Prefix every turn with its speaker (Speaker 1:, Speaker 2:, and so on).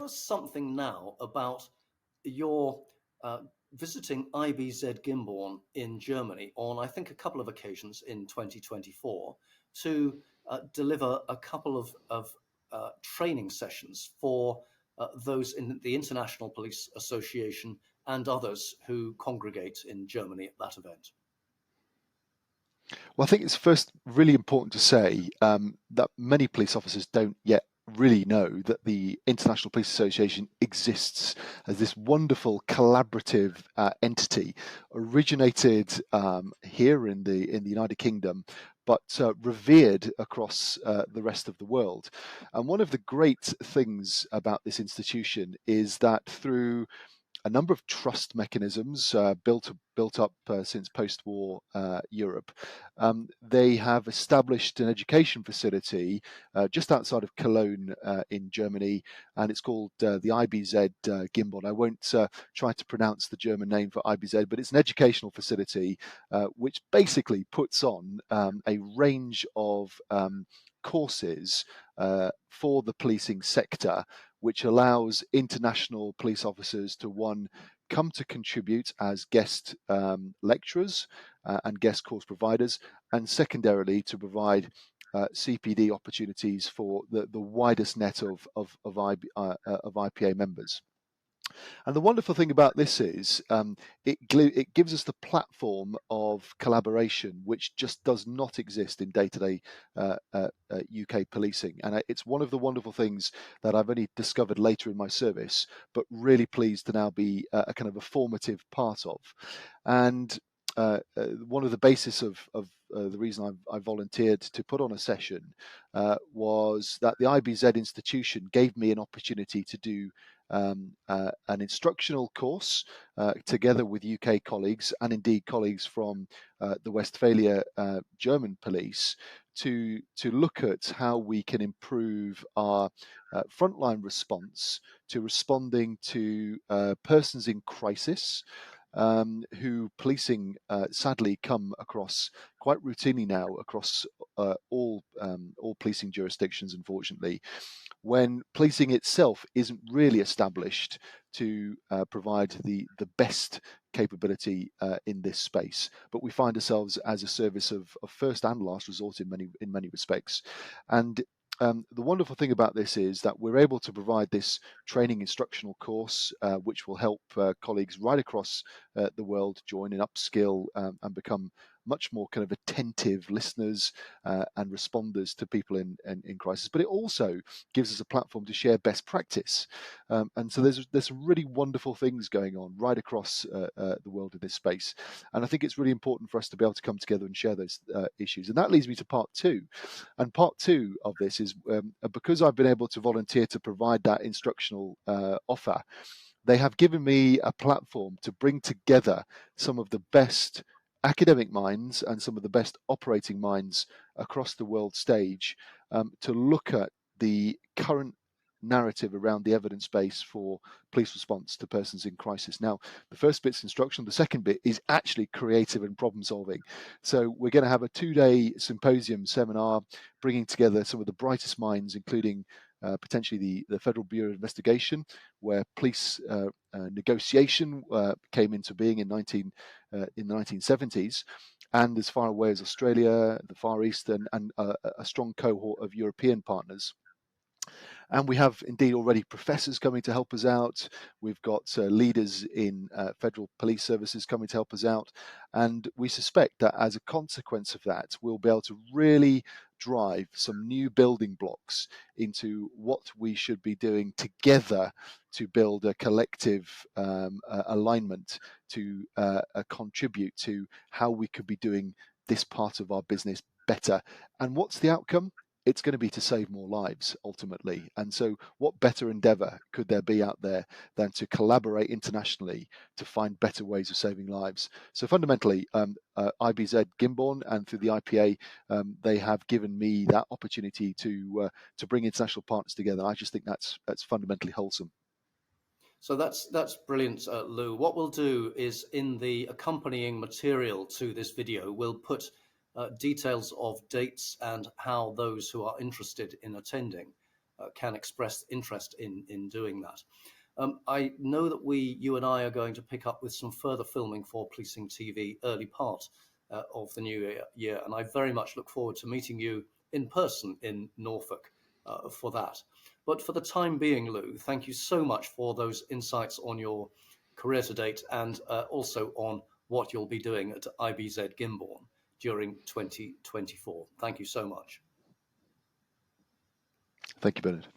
Speaker 1: tell us something now about your visiting IBZ Gimborn in Germany on, I think, a couple of occasions in 2024 to deliver a couple of training sessions for those in the International Police Association and others who congregate in Germany at that event.
Speaker 2: Well, I think it's first really important to say that many police officers don't yet really know that the International Police Association exists as this wonderful collaborative entity originated here in the United Kingdom, but revered across the rest of the world. And one of the great things about this institution is that through a number of trust mechanisms built up since post-war Europe. They have established an education facility just outside of Cologne in Germany, and it's called the IBZ Gimborn. I won't try to pronounce the German name for IBZ, but it's an educational facility which basically puts on a range of courses for the policing sector, which allows international police officers to, one, come to contribute as guest lecturers and guest course providers, and secondarily to provide CPD opportunities for the widest net of IPA members. And the wonderful thing about this is it gives us the platform of collaboration, which just does not exist in day-to-day UK policing. And it's one of the wonderful things that I've only discovered later in my service, but really pleased to now be a kind of a formative part of. And one of the basis of the reason I volunteered to put on a session was that the IBZ institution gave me an opportunity to do an instructional course together with UK colleagues and indeed colleagues from the Westphalia German police to look at how we can improve our frontline response to responding to persons in crisis, who policing sadly come across quite routinely now across all policing jurisdictions, unfortunately, when policing itself isn't really established to provide the best capability in this space. But we find ourselves as a service of first and last resort in many respects. And the wonderful thing about this is that we're able to provide this training instructional course, which will help colleagues right across the world join and upskill and become much more kind of attentive listeners and responders to people in crisis. But it also gives us a platform to share best practice. And so there's some really wonderful things going on right across the world in this space. And I think it's really important for us to be able to come together and share those issues. And that leads me to part two. And part two of this is because I've been able to volunteer to provide that instructional offer, they have given me a platform to bring together some of the best academic minds and some of the best operating minds across the world stage to look at the current narrative around the evidence base for police response to persons in crisis. Now, the first bit's instructional, the second bit is actually creative and problem solving. So we're going to have a 2-day symposium seminar bringing together some of the brightest minds, including potentially the Federal Bureau of Investigation, where police negotiation came into being in the 1970s, and as far away as Australia, the Far East, and a strong cohort of European partners. And we have indeed already professors coming to help us out. We've got leaders in federal police services coming to help us out. And we suspect that as a consequence of that, we'll be able to really drive some new building blocks into what we should be doing together to build a collective alignment to contribute to how we could be doing this part of our business better. And what's the outcome? It's going to be to save more lives ultimately. And so what better endeavor could there be out there than to collaborate internationally to find better ways of saving lives? So fundamentally, IBZ Gimborn and through the IPA, they have given me that opportunity to bring international partners together. I just think that's fundamentally wholesome.
Speaker 1: So that's brilliant, Lou. What we'll do is in the accompanying material to this video, we'll put details of dates and how those who are interested in attending can express interest in doing that. I know that you and I are going to pick up with some further filming for Policing TV early part of the new year, and I very much look forward to meeting you in person in Norfolk for that. But for the time being, Lou, thank you so much for those insights on your career to date and also on what you'll be doing at IBZ Gimborn during 2024. Thank you so much.
Speaker 2: Thank you, Bernard.